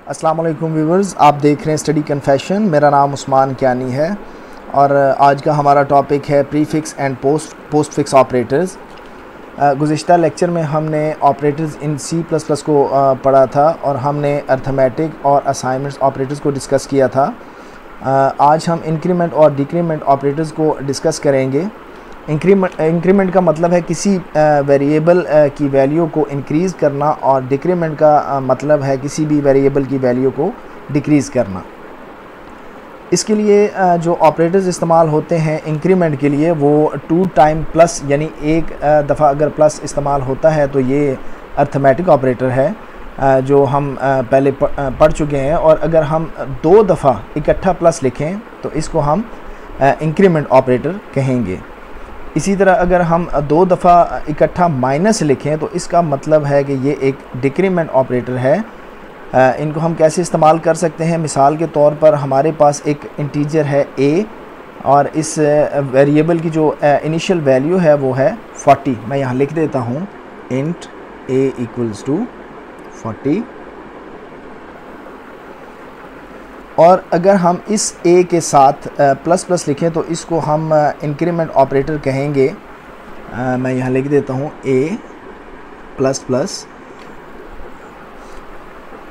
अस्सलाम वालेकुम व्यूवर्स, आप देख रहे हैं स्टडी कन्फेशन। मेरा नाम उस्मान कियानी है और आज का हमारा टॉपिक है prefix and postfix operators. गुज़िश्ता लेक्चर में हमने ऑपरेटर्स इन C++ को पढ़ा था और हमने अर्थमेटिक और असाइनमेंट्स ऑपरेटर्स को डिस्कस किया था। आज हम इंक्रीमेंट और डिक्रीमेंट ऑपरेटर्स को डिस्कस करेंगे। इंक्रीमेंट का मतलब है किसी वेरिएबल की वैल्यू को इंक्रीज़ करना और डिक्रीमेंट का मतलब है किसी भी वेरिएबल की वैल्यू को डिक्रीज़ करना। इसके लिए जो ऑपरेटर्स इस्तेमाल होते हैं इंक्रीमेंट के लिए वो 2 टाइम प्लस, यानी एक दफ़ा अगर प्लस इस्तेमाल होता है तो ये अर्थमेटिक ऑपरेटर है जो हम पहले पढ़ चुके हैं। और अगर हम 2 दफ़ा इकट्ठा प्लस लिखें तो इसको हम इंक्रीमेंट ऑपरेटर कहेंगे। इसी तरह अगर हम 2 दफ़ा इकट्ठा माइनस लिखें तो इसका मतलब है कि ये एक डिक्रीमेंट ऑपरेटर है। इनको हम कैसे इस्तेमाल कर सकते हैं? मिसाल के तौर पर हमारे पास एक इंटीजर है a और इस वेरिएबल की जो इनिशियल वैल्यू है वो है 40। मैं यहाँ लिख देता हूँ इंट a इक्वल्स टू 40। और अगर हम इस a के साथ प्लस प्लस लिखें तो इसको हम इंक्रीमेंट ऑपरेटर कहेंगे। मैं यहाँ लिख देता हूँ a प्लस प्लस।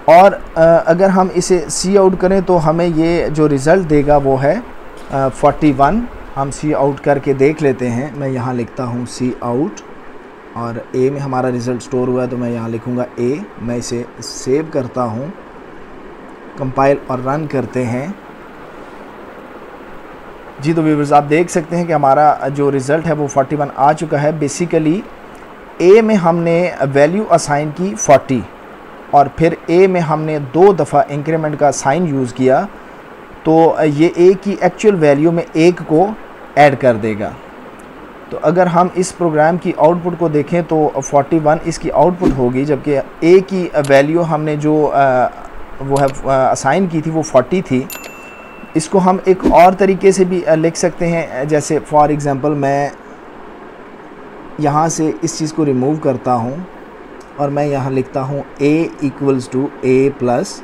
और अगर हम इसे सी आउट करें तो हमें ये जो रिज़ल्ट देगा वो है 41। हम सी आउट करके देख लेते हैं। मैं यहाँ लिखता हूँ सी आउट और a में हमारा रिज़ल्ट स्टोर हुआ है तो मैं यहाँ लिखूँगा a। मैं इसे सेव करता हूँ, कंपाइल और रन करते हैं। जी तो व्यूअर्स, आप देख सकते हैं कि हमारा जो रिज़ल्ट है वो 41 आ चुका है। बेसिकली a में हमने वैल्यू असाइन की 40 और फिर a में हमने 2 दफ़ा इंक्रीमेंट का साइन यूज़ किया तो ये a की एक्चुअल वैल्यू में 1 को ऐड कर देगा। तो अगर हम इस प्रोग्राम की आउटपुट को देखें तो 41 इसकी आउटपुट होगी, जबकि a की वैल्यू हमने जो वो है असाइन की थी वो 40 थी। इसको हम एक और तरीके से भी लिख सकते हैं, जैसे फॉर एग्ज़ाम्पल मैं यहाँ से इस चीज़ को रिमूव करता हूँ और मैं यहाँ लिखता हूँ a equals to a plus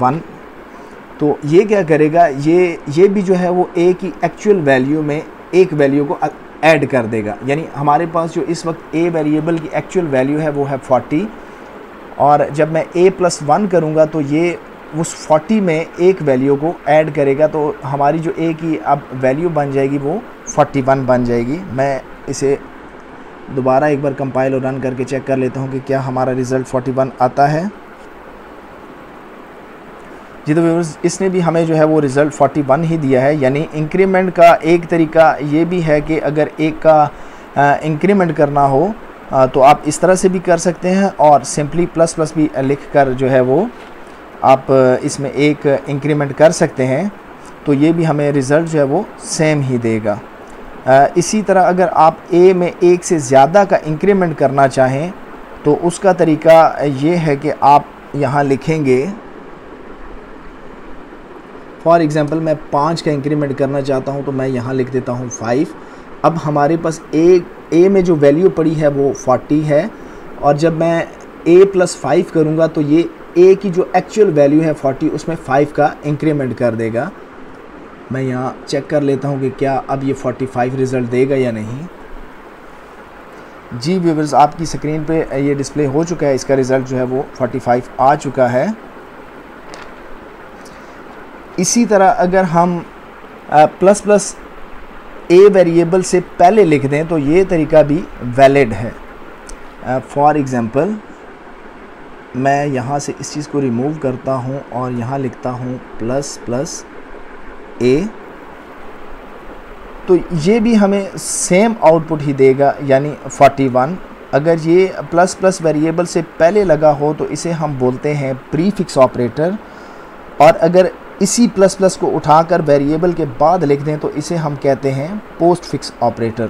1। तो ये क्या करेगा, ये भी जो है वो a की एक्चुअल वैल्यू में एक वैल्यू को ऐड कर देगा। यानी हमारे पास जो इस वक्त a वेरिएबल की एक्चुअल वैल्यू है वो है 40 और जब मैं a प्लस 1 करूँगा तो ये उस 40 में एक वैल्यू को ऐड करेगा तो हमारी जो a की अब वैल्यू बन जाएगी वो 41 बन जाएगी। मैं इसे दोबारा एक बार कंपाइल और रन करके चेक कर लेता हूँ कि क्या हमारा रिज़ल्ट 41 आता है। जी तो व्यूअर्स, इसने भी हमें जो है वो रिज़ल्ट 41 ही दिया है। यानी इंक्रीमेंट का एक तरीका ये भी है कि अगर एक का इंक्रीमेंट करना हो तो आप इस तरह से भी कर सकते हैं और सिंपली प्लस प्लस भी लिख कर जो है वो आप इसमें एक इंक्रीमेंट कर सकते हैं तो ये भी हमें रिज़ल्ट जो है वो सेम ही देगा। इसी तरह अगर आप a में एक से ज़्यादा का इंक्रीमेंट करना चाहें तो उसका तरीका ये है कि आप यहाँ लिखेंगे, फॉर एग्ज़ाम्पल मैं 5 का इंक्रीमेंट करना चाहता हूँ तो मैं यहाँ लिख देता हूँ 5। अब हमारे पास a में जो वैल्यू पड़ी है वो 40 है और जब मैं a प्लस 5 करूँगा तो ये a की जो एक्चुअल वैल्यू है 40 उसमें 5 का इंक्रीमेंट कर देगा। मैं यहाँ चेक कर लेता हूँ कि क्या अब ये 45 रिज़ल्ट देगा या नहीं। जी व्यूअर्स, आपकी स्क्रीन पे ये डिस्प्ले हो चुका है, इसका रिज़ल्ट जो है वो 45 आ चुका है। इसी तरह अगर हम प्लस प्लस a वेरिएबल से पहले लिख दें तो ये तरीका भी वैलिड है। फॉर एग्ज़ाम्पल मैं यहाँ से इस चीज़ को रिमूव करता हूँ और यहाँ लिखता हूँ प्लस प्लस a, तो ये भी हमें सेम आउटपुट ही देगा यानी 41। अगर ये प्लस प्लस वेरिएबल से पहले लगा हो तो इसे हम बोलते हैं प्रीफिक्स ऑपरेटर और अगर इसी प्लस प्लस को उठाकर वेरिएबल के बाद लिख दें तो इसे हम कहते हैं पोस्ट फिक्स ऑपरेटर।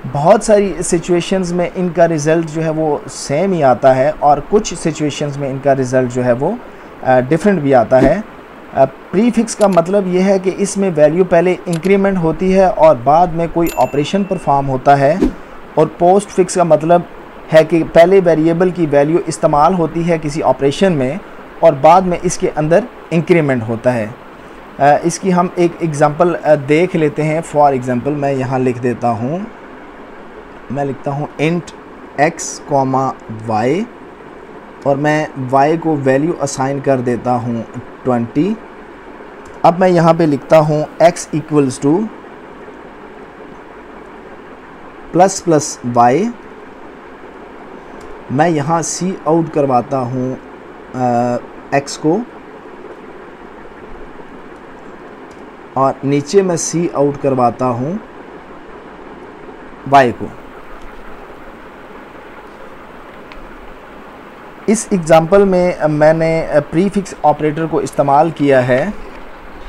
बहुत सारी सिचुएशंस में इनका रिज़ल्ट जो है वो सेम ही आता है और कुछ सिचुएशंस में इनका रिज़ल्ट जो है वो डिफरेंट भी आता है। प्रीफिक्स का मतलब ये है कि इसमें वैल्यू पहले इंक्रीमेंट होती है और बाद में कोई ऑपरेशन परफॉर्म होता है, और पोस्ट फिक्स का मतलब है कि पहले वेरिएबल की वैल्यू इस्तेमाल होती है किसी ऑपरेशन में और बाद में इसके अंदर इंक्रीमेंट होता है। इसकी हम एक एग्ज़ाम्पल देख लेते हैं। फॉर एग्ज़ाम्पल मैं यहाँ लिख देता हूँ, मैं लिखता हूँ इंट x, y और मैं y को वैल्यू असाइन कर देता हूँ 20। अब मैं यहाँ पे लिखता हूँ x equals two plus plus y। मैं यहाँ सी आउट करवाता हूँ x को और नीचे मैं सी आउट करवाता हूँ y को। इस एग्ज़ाम्पल में मैंने प्रीफिक्स ऑपरेटर को इस्तेमाल किया है,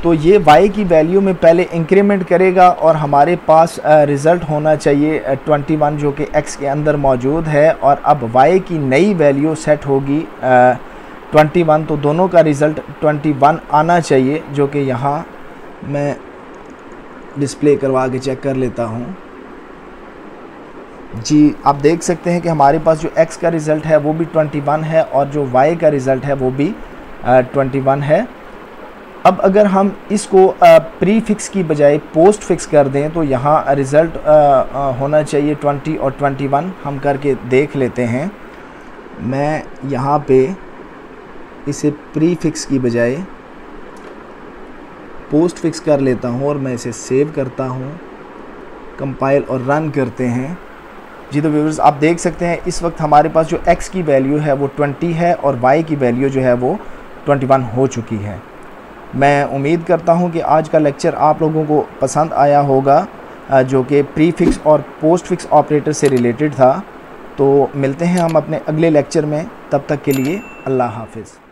तो ये y की वैल्यू में पहले इंक्रीमेंट करेगा और हमारे पास रिज़ल्ट होना चाहिए 21 जो कि x के अंदर मौजूद है, और अब y की नई वैल्यू सेट होगी 21, तो दोनों का रिज़ल्ट 21 आना चाहिए, जो कि यहाँ मैं डिस्प्ले करवा के चेक कर लेता हूँ। जी, आप देख सकते हैं कि हमारे पास जो x का रिज़ल्ट है वो भी 21 है और जो y का रिज़ल्ट है वो भी 21 है। अब अगर हम इसको प्रीफिक्स की बजाय पोस्ट फिक्स कर दें तो यहाँ रिज़ल्ट होना चाहिए 20 और 21। हम करके देख लेते हैं। मैं यहाँ पे इसे प्रीफिक्स की बजाय पोस्ट फिक्स कर लेता हूँ और मैं इसे सेव करता हूँ, कंपाइल और रन करते हैं। जी तो व्यूअर्स, आप देख सकते हैं इस वक्त हमारे पास जो x की वैल्यू है वो 20 है और y की वैल्यू जो है वो 21 हो चुकी है। मैं उम्मीद करता हूँ कि आज का लेक्चर आप लोगों को पसंद आया होगा, जो कि प्रीफिक्स और पोस्ट फिक्स ऑपरेटर से रिलेटेड था। तो मिलते हैं हम अपने अगले लेक्चर में, तब तक के लिए अल्लाह हाफिज़।